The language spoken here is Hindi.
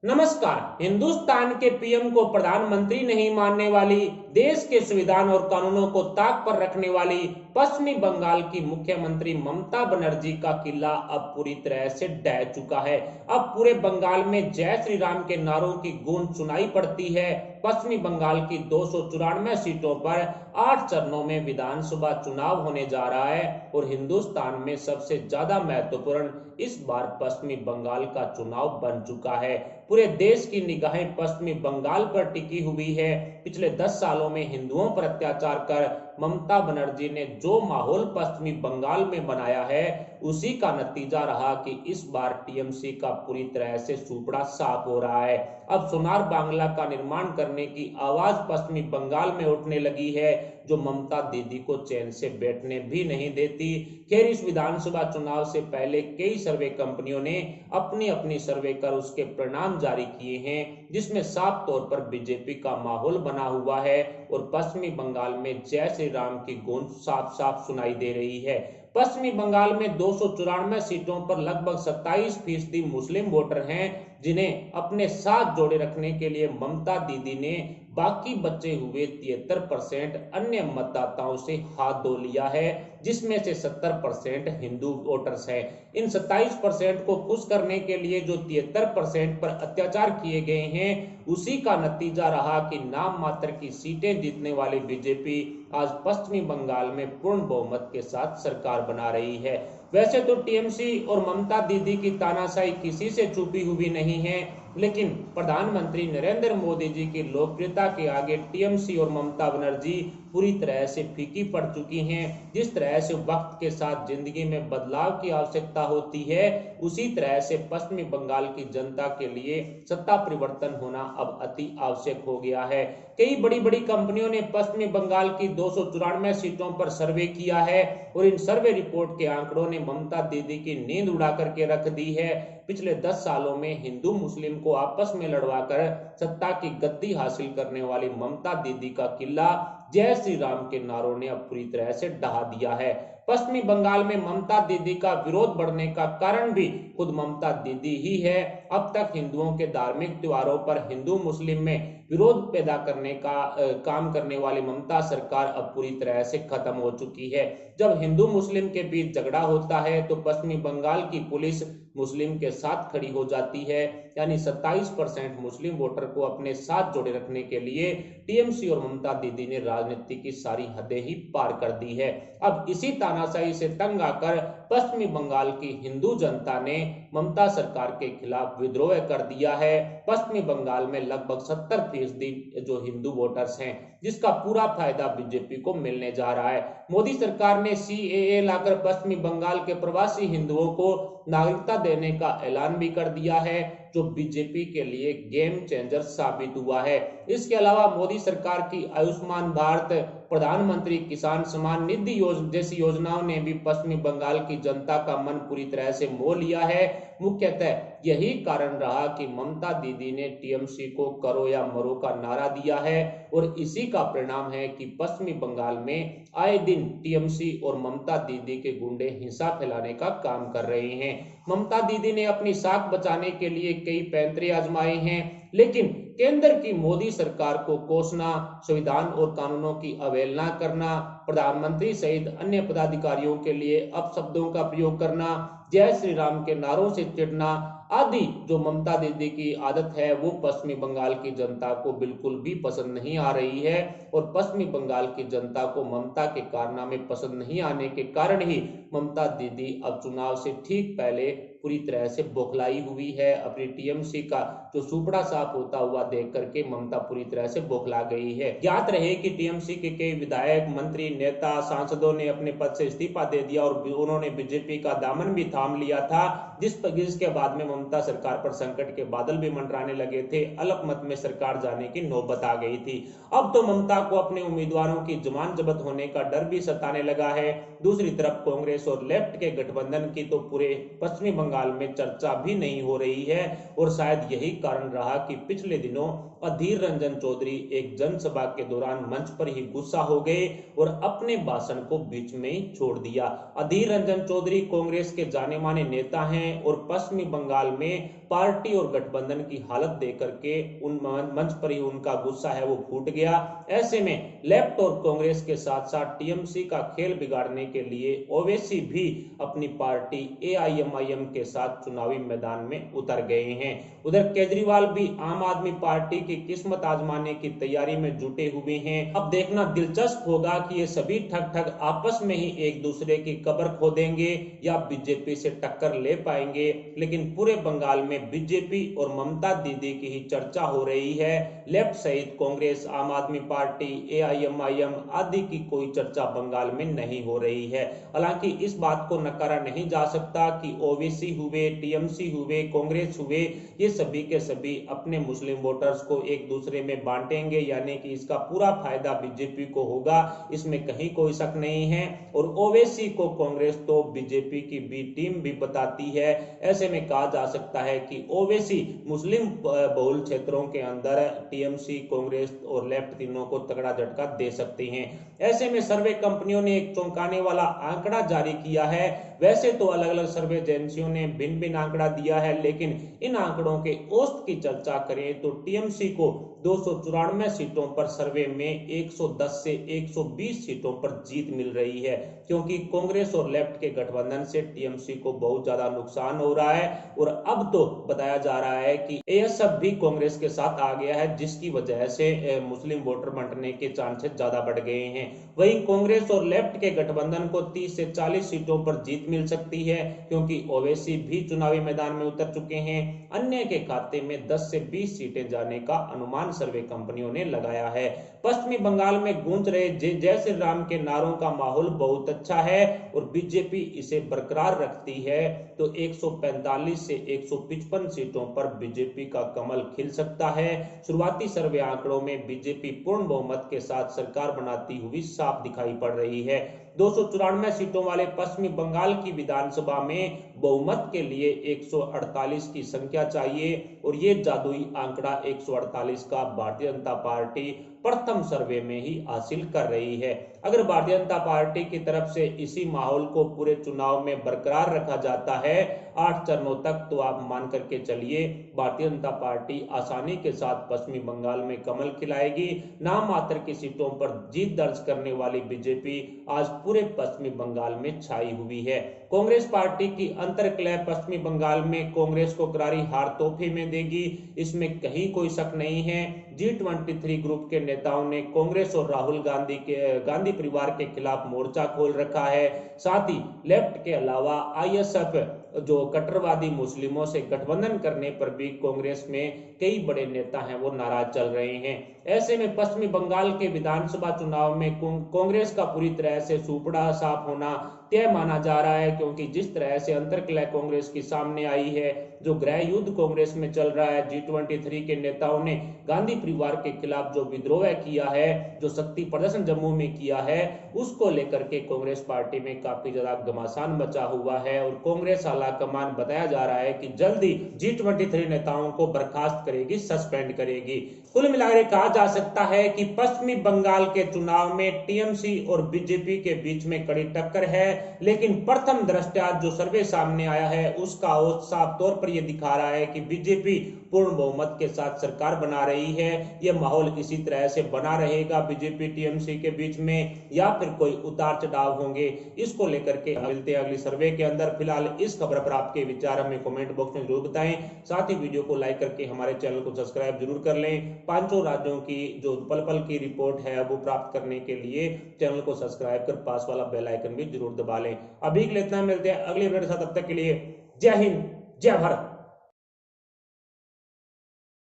नमस्कार। हिंदुस्तान के पीएम को प्रधानमंत्री नहीं मानने वाली, देश के संविधान और कानूनों को ताक पर रखने वाली पश्चिमी बंगाल की मुख्यमंत्री ममता बनर्जी का किला अब पूरी तरह से ढह चुका है। अब पूरे बंगाल में जय श्री राम के नारों की गूंज सुनाई पड़ती है। पश्चिमी बंगाल की 294 सीटों पर 8 चरणों में विधानसभा चुनाव होने जा रहा है और हिंदुस्तान में सबसे ज्यादा महत्वपूर्ण इस बार पश्चिमी बंगाल का चुनाव बन चुका है। पूरे देश की निगाहें पश्चिमी बंगाल पर टिकी हुई है। पिछले 10 सालों में हिंदुओं पर अत्याचार कर ममता बनर्जी ने जो माहौल पश्चिमी बंगाल में बनाया है, उसी का नतीजा रहा कि इस बार टीएमसी का पूरी तरह से सूपड़ा साफ हो रहा है। अब सोनार बांग्ला का निर्माण करने की आवाज पश्चिमी बंगाल में उठने लगी है, जो ममता दीदी को चैन से बैठने भी नहीं देती। खैर, इस विधानसभा चुनाव से पहले कई सर्वे कंपनियों ने अपनी अपनी सर्वे कर उसके परिणाम जारी किए हैं, जिसमें साफ तौर पर बीजेपी का माहौल बना हुआ है और पश्चिमी बंगाल में जय श्री राम की गूंज साफ साफ सुनाई दे रही है। पश्चिमी बंगाल में 294 सीटों पर लगभग 27% मुस्लिम वोटर हैं, जिन्हें अपने साथ जोड़े रखने के लिए ममता दीदी ने बाकी बचे हुए 73% अन्य मतदाताओं से हाथ धो लिया है, जिसमें से 70% हिंदू वोटर्स हैं। इन 27% को खुश करने के लिए जो 73% पर अत्याचार किए गए हैं, उसी का नतीजा रहा कि नाम मात्र की सीटें जीतने वाली बीजेपी आज पश्चिमी बंगाल में पूर्ण बहुमत के साथ सरकार बना रही है। वैसे तो टीएमसी और ममता दीदी की तानाशाही किसी से छुपी हुई नहीं है, लेकिन प्रधानमंत्री नरेंद्र मोदी जी की लोकप्रियता के आगे टीएमसी और ममता बनर्जी पूरी तरह से फीकी पड़ चुकी हैं। जिस तरह से वक्त के साथ जिंदगी में बदलाव की आवश्यकता होती है, उसी तरह से पश्चिमी बंगाल की जनता के लिए सत्ता परिवर्तन होना अब अति आवश्यक हो गया है। कई बड़ी बड़ी कंपनियों ने पश्चिमी बंगाल की 294 सीटों पर सर्वे किया है और इन सर्वे रिपोर्ट के आंकड़ों ने ममता दीदी की नींद उड़ा करके रख दी है। पिछले 10 सालों में हिंदू मुस्लिम को आपस में लड़वाकर सत्ता की गद्दी हासिल करने वाली ममता दीदी का किला जय श्री राम के नारों ने अब पूरी तरह से ढहा दिया है। पश्चिमी बंगाल में ममता दीदी का विरोध बढ़ने का कारण भी खुद ममता दीदी ही है। अब तक हिंदुओं के धार्मिक त्योहारों पर हिंदू मुस्लिम में विरोध पैदा करने का काम करने वाली ममता सरकार अब पूरी तरह से खत्म हो चुकी है। जब हिंदू मुस्लिम के बीच झगड़ा होता है तो पश्चिमी बंगाल की पुलिस मुस्लिम के साथ खड़ी हो जाती है, यानी 27% मुस्लिम वोटर को अपने साथ जोड़े रखने के लिए टीएमसी और ममता दीदी ने राजनीति की सारी हदें ही पार कर दी है। अब इसी तानाशाही से तंग आकर पश्चिमी बंगाल की हिंदू जनता ने ममता सरकार के खिलाफ विद्रोह कर दिया है। पश्चिमी बंगाल में लगभग 70% जो हिंदू वोटर्स हैं, जिसका पूरा फायदा बीजेपी को मिलने जा रहा है। मोदी सरकार ने सीएए लाकर पश्चिमी बंगाल के प्रवासी हिंदुओं को नागरिकता देने का ऐलान भी कर दिया है, जो बीजेपी के लिए गेम चेंजर साबित हुआ है। इसके अलावा मोदी सरकार की आयुष्मान भारत, प्रधानमंत्री किसान सम्मान निधि जैसी योजनाओं ने भी पश्चिमी बंगाल की जनता का मन पूरी तरह से मोह लिया है। मुख्यतः यही कारण रहा कि ममता दीदी ने टीएमसी को करो या मरो का नारा दिया है और इसी का परिणाम है कि पश्चिमी बंगाल में आए दिन टीएमसी और ममता दीदी के गुंडे हिंसा फैलाने का काम कर रहे हैं। ममता दीदी ने अपनी साख बचाने के लिए कई पैंतरे आजमाए हैं, लेकिन केंद्र की मोदी सरकार को कोसना, संविधान और कानूनों की अवहेलना करना, प्रधानमंत्री सहित अन्य पदाधिकारियों के लिए अपशब्दों का प्रयोग करना, जय श्री राम के नारों से चिढ़ना आदि जो ममता दीदी की आदत है, वो पश्चिमी बंगाल की जनता को बिल्कुल भी पसंद नहीं आ रही है। और पश्चिमी बंगाल की जनता को ममता के कारनामे पसंद नहीं आने के कारण ही ममता दीदी अब चुनाव से ठीक पहले पूरी तरह से बौखलाई हुई है। अपनी टीएमसी का जो सुपड़ा साफ होता हुआ देख करके ममता पूरी तरह से बौखला गई है। ज्ञात रहे कि टीएमसी के कई विधायक, मंत्री, नेता, सांसदों ने अपने पद से इस्तीफा दे दिया और उन्होंने बीजेपी का दामन भी थाम लिया था, जिसके बाद में ममता सरकार पर संकट के बादल भी मंडराने लगे थे। अल्पमत में सरकार जाने की नौबत आ गई थी। अब तो ममता को अपने उम्मीदवारों की जमानत जब्त होने का डर भी सताने लगा है। दूसरी तरफ कांग्रेस और लेफ्ट के गठबंधन की तो पूरे पश्चिमी बंगाल में चर्चा भी नहीं हो रही है और शायद यही कारण रहा कि पिछले दिनों अधीर रंजन चौधरी एक जनसभा के दौरान मंच पर ही गुस्सा हो गए और अपने भाषण को बीच में ही छोड़ दिया। अधीर रंजन चौधरी कांग्रेस के जाने जाने माने नेता हैं और पश्चिमी बंगाल में पार्टी और गठबंधन की हालत देख करके उन मंच पर ही उनका गुस्सा है वो फूट गया। ऐसे में लेफ्ट और कांग्रेस के साथ साथ टीएमसी का खेल बिगाड़ने के लिए ओवैसी भी अपनी पार्टी एआईएमआईएम के साथ चुनावी मैदान में उतर गए हैं। उधर केजरीवाल भी आम आदमी पार्टी की किस्मत आजमाने की तैयारी में जुटे हुए हैं। अब देखना दिलचस्प होगा कि ये सभी ठग ठग आपस में ही एक दूसरे की कब्र खोदेंगे या बीजेपी से टक्कर ले पाएंगे। लेकिन पूरे बंगाल में बीजेपी और ममता दीदी की ही चर्चा हो रही है। लेफ्ट सहित कांग्रेस, आम आदमी पार्टी, एआईएमआईएम आदि की कोई चर्चा बंगाल में नहीं हो रही है। हालांकि इस बात को नकारा नहीं जा सकता कि ओवैसी हुए, टीएमसी हुए, कांग्रेस हुए, ये सभी के सभी अपने मुस्लिम वोटर्स को एक दूसरे में बांटेंगे, यानी कि इसका पूरा फायदा बीजेपी को होगा, इसमें कहीं कोई शक नहीं है। और ओवैसी को कांग्रेस तो बीजेपी की बी टीम भी बताती है। ऐसे में कहा जा सकता है कि ओवैसी मुस्लिम बहुल क्षेत्रों के अंदर टीएमसी, कांग्रेस और लेफ्ट तीनों को तगड़ा झटका दे सकते हैं। ऐसे में सर्वे कंपनियों ने एक चौंकाने वाला आंकड़ा जारी किया है। वैसे तो अलग अलग सर्वे एजेंसियों ने भिन्न भिन्न आंकड़ा दिया है, लेकिन इन आंकड़ों के औसत की चर्चा करें तो टीएमसी को 294 सीटों पर सर्वे में 110 से 120 सीटों पर जीत मिल रही है, क्योंकि कांग्रेस और लेफ्ट के गठबंधन से टीएमसी को बहुत ज्यादा नुकसान हो रहा है। और अब तो बताया जा रहा है कि एएसएफ भी कांग्रेस के साथ आ गया है, जिसकी वजह से मुस्लिम वोटर बंटने के चांसेस ज्यादा बढ़ गए हैं। वहीं कांग्रेस और लेफ्ट के गठबंधन को 30 से 40 सीटों पर जीत मिल सकती है, क्योंकि ओवैसी भी चुनावी मैदान में उतर चुके हैं। अन्य के खाते में 10 से 20 सीटें जाने का अनुमान सर्वे कंपनियों ने लगाया है। पश्चिमी बंगाल में गूंज रहे जय श्री राम के नारों का माहौल बहुत अच्छा है और बीजेपी इसे बरकरार रखती है तो 145 से 155 सीटों पर बीजेपी का कमल खिल सकता है। शुरुआती सर्वे आंकड़ों में बीजेपी पूर्ण बहुमत के साथ सरकार बनाती हुई साफ दिखाई पड़ रही है। 294 सीटों वाले पश्चिमी बंगाल की विधानसभा में बहुमत के लिए 148 की संख्या चाहिए और ये जादुई आंकड़ा 148 का भारतीय जनता पार्टी प्रथम सर्वे में ही हासिल कर रही है। अगर भारतीय जनता पार्टी की तरफ से इसी माहौल को पूरे चुनाव में बरकरार रखा जाता है 8 चरणों तक, तो आप मान करके चलिए भारतीय जनता पार्टी आसानी के साथ पश्चिमी बंगाल में कमल खिलाएगी। नाम मात्र की सीटों पर जीत दर्ज करने वाली बीजेपी आज पूरे पश्चिमी बंगाल में छाई हुई है। कांग्रेस पार्टी की अंतर्कलह पश्चिमी बंगाल में कांग्रेस को करारी हार तोहफे में देगी, इसमें कहीं कोई शक नहीं है। G23 ग्रुप के नेताओं ने कांग्रेस और राहुल गांधी परिवार के खिलाफ मोर्चा खोल रखा है। साथ ही लेफ्ट के अलावा आईएसएफ जो कट्टरवादी मुस्लिमों से गठबंधन करने पर भी कांग्रेस में कई बड़े नेता हैं वो नाराज चल रहे हैं। ऐसे में पश्चिमी बंगाल के विधानसभा चुनाव में कांग्रेस का पूरी तरह से सुपड़ा साफ होना तय माना जा रहा है, क्योंकि जिस तरह से अंतर्कलह कांग्रेस की सामने आई है, जो गृह युद्ध कांग्रेस में चल रहा है, G23 के नेताओं ने गांधी परिवार के खिलाफ जो विद्रोह किया है, जो शक्ति प्रदर्शन जम्मू में किया है, उसको लेकर के कांग्रेस पार्टी में काफी ज्यादा घमासान मचा हुआ है और कांग्रेस आलाकमान बताया जा रहा है कि जल्दी G23 नेताओं को बर्खास्त करेगी, सस्पेंड करेगी। कुल मिलाकर कहा जा सकता है कि पश्चिमी बंगाल के चुनाव में टीएमसी और बीजेपी के बीच में कड़ी टक्कर है, लेकिन प्रथम दृष्टया जो सर्वे सामने आया है उसका साफ तौर पर यह दिखा रहा है कि बीजेपी पूर्ण बहुमत के साथ सरकार बना रही है। यह माहौल इसी तरह से बना रहेगा बीजेपी टीएमसी के बीच में, या फिर कोई उतार चढ़ाव होंगे, इसको लेकर के मिलते हैं अगली सर्वे के अंदर। फिलहाल इस खबर पर आपके विचार हमें कमेंट बॉक्स में जरूर बताएं। साथ ही वीडियो को लाइक करके हमारे चैनल को सब्सक्राइब जरूर कर लें। पांचों राज्यों की जो पल पल की रिपोर्ट है वो प्राप्त करने के लिए चैनल को सब्सक्राइब कर पास वाला बेल आइकन भी जरूर दबा लें। अभी के लिए इतना, मिलते हैं अगले वीडियो के साथ, तब तक के लिए जय हिंद, जय भारत।